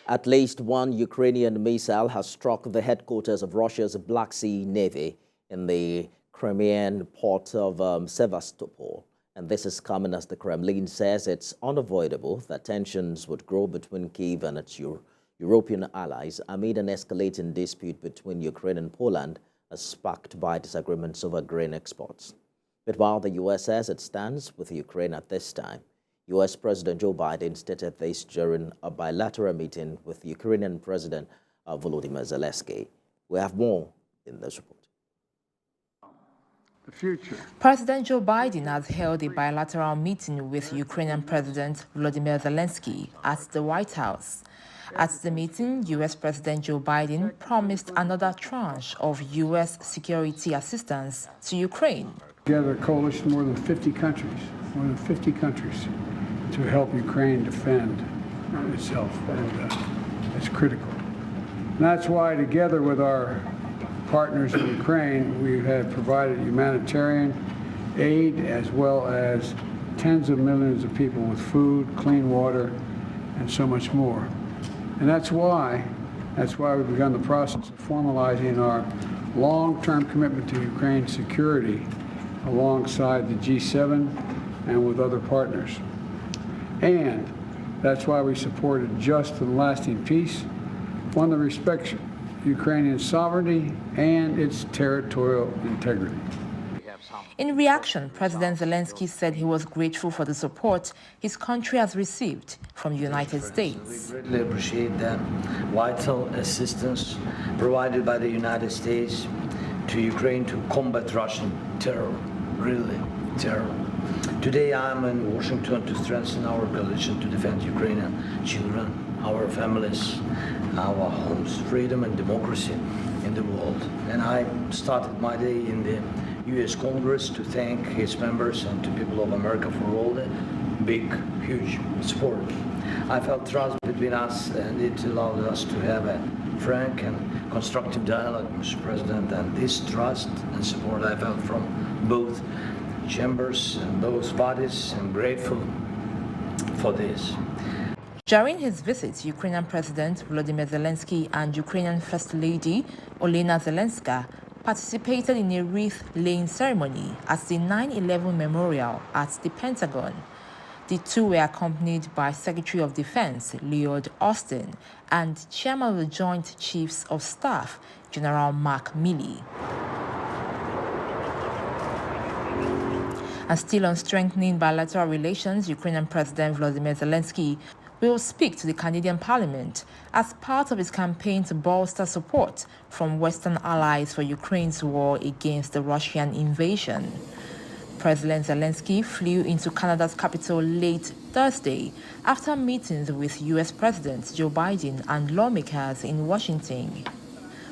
At least one Ukrainian missile has struck the headquarters of Russia's Black Sea Navy in the Crimean port of Sevastopol. And this is coming as the Kremlin says it's unavoidable that tensions would grow between Kyiv and its European allies amid an escalating dispute between Ukraine and Poland, sparked by disagreements over grain exports. But while the U.S. says it stands with Ukraine at this time, U.S. President Joe Biden stated this during a bilateral meeting with Ukrainian President Volodymyr Zelenskyy. We have more in this report. President Joe Biden has held a bilateral meeting with Ukrainian President Volodymyr Zelenskyy at the White House. At the meeting, U.S. President Joe Biden promised another tranche of U.S. security assistance to Ukraine. Together, a coalition of more than 50 countries, to help Ukraine defend itself, and it's critical. And that's why, together with our partners in Ukraine, we have provided humanitarian aid as well as tens of millions of people with food, clean water, and so much more. And that's why we've begun the process of formalizing our long-term commitment to Ukraine's security alongside the G7 and with other partners. And that's why we supported just and lasting peace, one that respects Ukrainian sovereignty and its territorial integrity. In reaction, President Zelenskyy said he was grateful for the support his country has received from the United States. We greatly appreciate the vital assistance provided by the United States to Ukraine to combat Russian terror, really terror. Today I am in Washington to strengthen our coalition to defend Ukrainian children, our families, our homes, freedom and democracy in the world. And I started my day in the U.S. Congress to thank its members and to people of America for all the big, huge support. I felt trust between us, and it allowed us to have a frank and constructive dialogue, Mr. President, and this trust and support I felt from both chambers and those bodies. I'm grateful for this. During his visit, Ukrainian President Volodymyr Zelenskyy and Ukrainian First Lady Olena Zelenska participated in a wreath-laying ceremony at the 9/11 Memorial at the Pentagon. The two were accompanied by Secretary of Defense Lloyd Austin and Chairman of the Joint Chiefs of Staff General Mark Milley. And still on strengthening bilateral relations, Ukrainian President Volodymyr Zelenskyy will speak to the Canadian Parliament as part of his campaign to bolster support from Western allies for Ukraine's war against the Russian invasion. President Zelenskyy flew into Canada's capital late Thursday after meetings with U.S. President Joe Biden and lawmakers in Washington.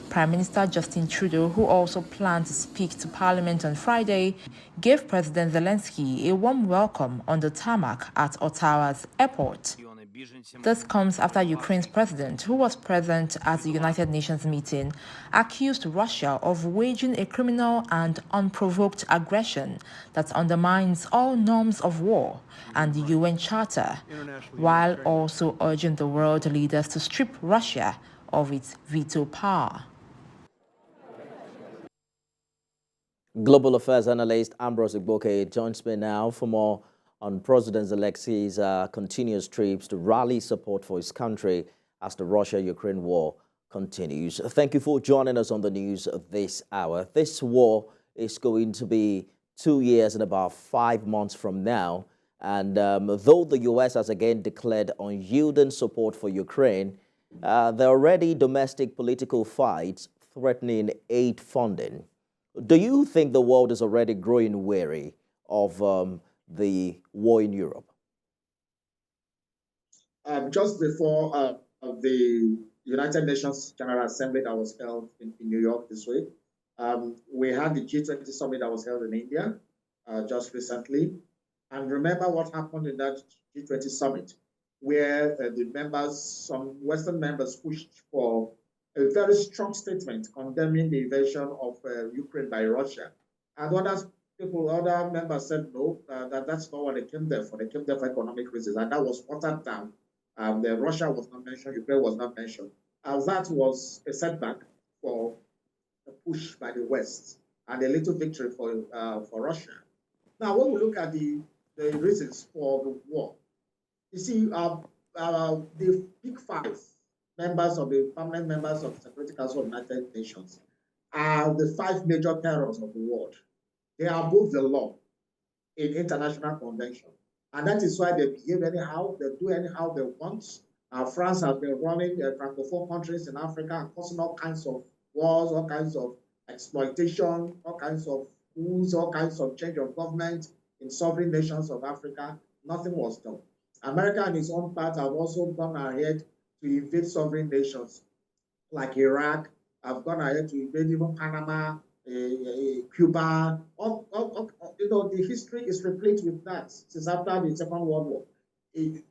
Prime Minister Justin Trudeau, who also planned to speak to Parliament on Friday, gave President Zelenskyy a warm welcome on the tarmac at Ottawa's airport. This comes after Ukraine's president, who was present at the United Nations meeting, accused Russia of waging a criminal and unprovoked aggression that undermines all norms of war and the UN Charter, while also urging the world leaders to strip Russia of its veto power. Global affairs analyst Ambrose Igboke joins me now for more on President Zelenskyy's continuous trips to rally support for his country as the Russia-Ukraine war continues. Thank you for joining us on the news this hour. This war is going to be 2 years and about 5 months from now. And though the U.S. has again declared unyielding support for Ukraine, there are already domestic political fights threatening aid funding. Do you think the world is already growing weary of the war in Europe? Just before the United Nations General Assembly that was held in New York this week, we had the G20 summit that was held in India just recently. And remember what happened in that G20 summit, where the members, some Western members, pushed for a very strong statement condemning the invasion of Ukraine by Russia. And other members said no, that's not what they came there for. They came there for economic reasons, and that was watered down Russia was not mentioned, Ukraine was not mentioned. That was a setback for a push by the West and a little victory for Russia. Now, when we look at the reasons for the war, you see, the big five members of the permanent members of the Security Council of the United Nations are the five major terrors of the world. They are above the law in international convention. And that is why they behave anyhow, they do anyhow they want. France has been running Francophone countries in Africa and causing all kinds of wars, all kinds of exploitation, all kinds of coups, all kinds of change of government in sovereign nations of Africa. Nothing was done. America, on its own part, have also gone ahead to invade sovereign nations like Iraq, have gone ahead to invade even Panama, Cuba. The history is replete with that since after the Second World War.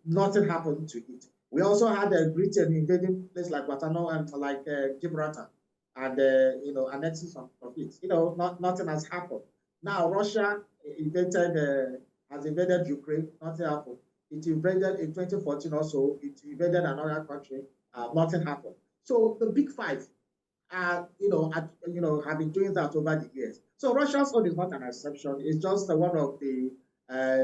Nothing happened to it. We also had Britain invading places like Guantanamo and like Gibraltar, and annexing some of it. Nothing has happened. Now Russia has invaded Ukraine. Nothing happened. It invaded in 2014 also. It invaded another country. Nothing happened. So the big five have been doing that over the years. So Russia's own is not an exception. It's just one of the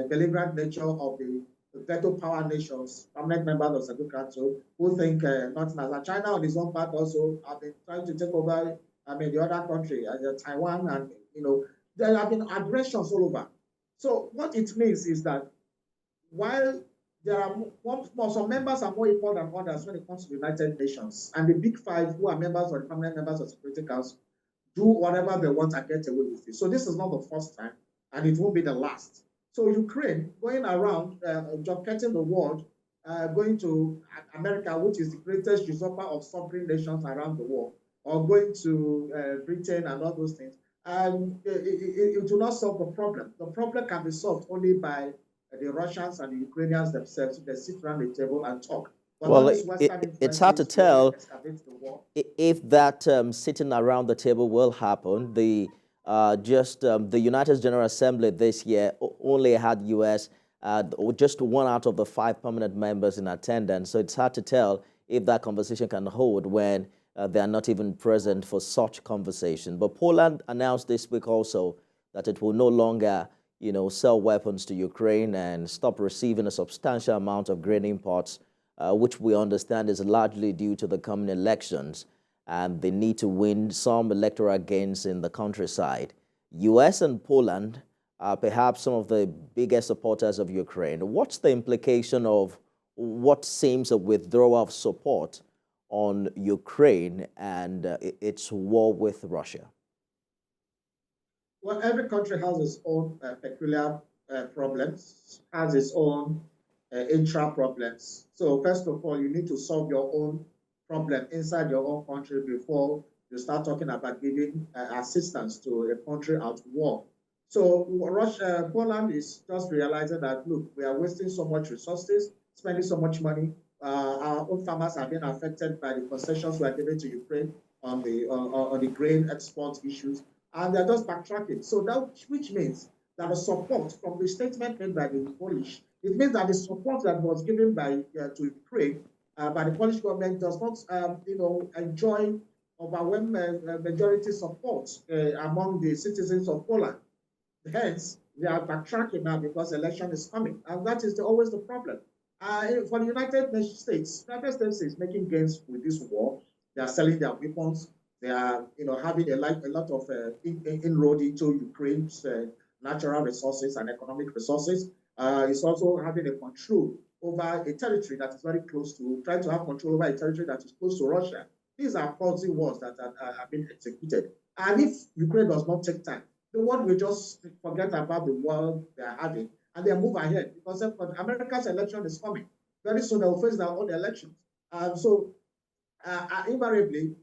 belligerent nature of the veto power nations, permanent members of the Security Council, who think nothing as that. China on its own part also have been trying to take over. The other country, Taiwan, and there have been aggressions all over. So what it means is that while there are some members are more important than others when it comes to the United Nations, and the big five who are members or the permanent members of the Security Council do whatever they want and get away with it. So this is not the first time, and it won't be the last. So Ukraine going around, junketting the world, going to America, which is the greatest usurper of sovereign nations around the world, or going to Britain and all those things, it will not solve the problem. The problem can be solved only by the Russians and the Ukrainians themselves. They sit around the table and talk. But well, it's hard to tell if that sitting around the table will happen. The United General Assembly this year only had U.S. Just one out of the five permanent members in attendance. So it's hard to tell if that conversation can hold when they are not even present for such conversation. But Poland announced this week also that it will no longer, sell weapons to Ukraine and stop receiving a substantial amount of grain imports, which we understand is largely due to the coming elections and the need to win some electoral gains in the countryside. U.S. and Poland are perhaps some of the biggest supporters of Ukraine. What's the implication of what seems a withdrawal of support on Ukraine and its war with Russia? Well, every country has its own peculiar problems, has its own intra problems. So first of all, you need to solve your own problem inside your own country before you start talking about giving assistance to a country at war. So Poland is just realizing that, look, we are wasting so much resources, spending so much money. Our own farmers are being affected by the concessions we are giving to Ukraine on the grain export issues, and they're just backtracking. So which means that the support from the statement made by the Polish, it means that the support that was given to Ukraine by the Polish government does not, enjoy overwhelming majority support among the citizens of Poland. Hence, they are backtracking now because election is coming, and that is always the problem. For the United States is making gains with this war. They are selling their weapons. They are, having a lot of inroad into Ukraine's natural resources and economic resources. It's also having a control over a territory that is very close to, trying to have control over a territory that is close to Russia. These are proxy wars that are being executed. And if Ukraine does not take time, the world will just forget about the war they are having and they move ahead, because America's election is coming. Very soon they will face their own elections. Invariably,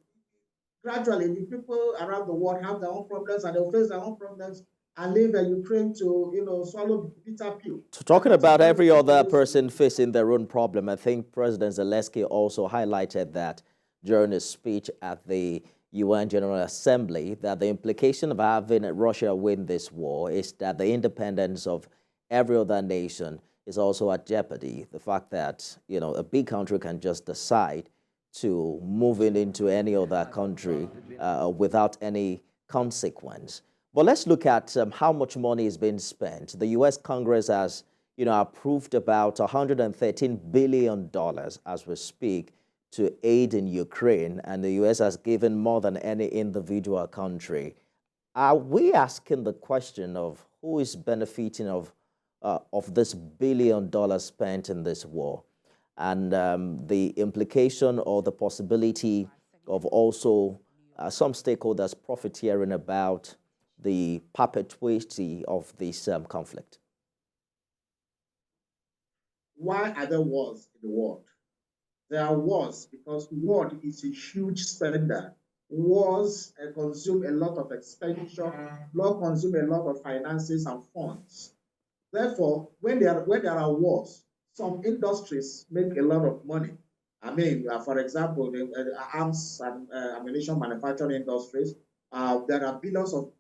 gradually, the people around the world have their own problems and they'll face their own problems and leave Ukraine to, swallow the bitter pill. So talking about every other person facing their own problem, I think President Zelenskyy also highlighted that during his speech at the UN General Assembly, that the implication of having Russia win this war is that the independence of every other nation is also at jeopardy. The fact that, a big country can just decide to move it into any other country without any consequence. But let's look at how much money is being spent. The U.S. Congress has, approved about $113 billion as we speak to aid in Ukraine, and the U.S. has given more than any individual country. Are we asking the question of who is benefiting of this $1 billion spent in this war? And the implication or the possibility of also some stakeholders profiteering about the perpetuity of this conflict? Why are there wars in the world? There are wars because the world is a huge spender. Wars consume a lot of expenditure, consume a lot of finances and funds. Therefore, when there are wars, some industries make a lot of money. I mean, for example, the arms and ammunition manufacturing industries, there are billions of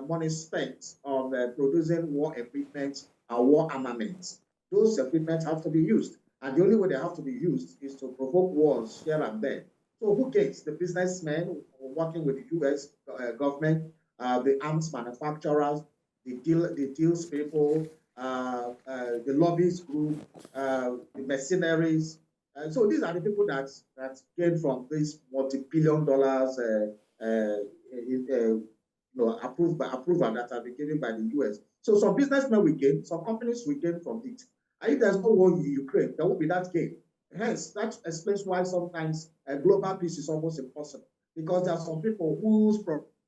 money spent on producing war equipment and war armaments. Those equipment have to be used. And the only way they have to be used is to provoke wars here and there. So who gains? The businessmen working with the U.S. Government, the arms manufacturers, the deals people, the lobbyist group, the mercenaries. So these are the people that gain from these multi-billion dollars approval that have been given by the U.S. So some businessmen will gain, some companies will gain from it. And if there's no war in Ukraine, there won't be that gain. Hence, that explains why sometimes global peace is almost impossible. Because there are some people whose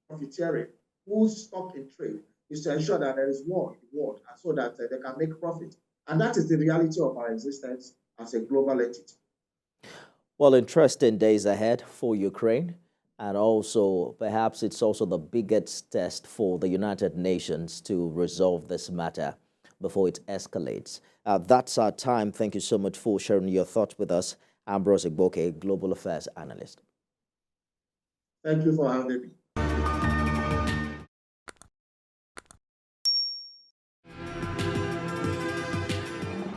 profiteering, whose stock in trade is to ensure that there is war in the world so that they can make profit. And that is the reality of our existence as a global entity. Well, interesting days ahead for Ukraine. And also, perhaps it's also the biggest test for the United Nations to resolve this matter before it escalates. That's our time. Thank you so much for sharing your thoughts with us. Ambrose Igboke, Global Affairs Analyst. Thank you for having me.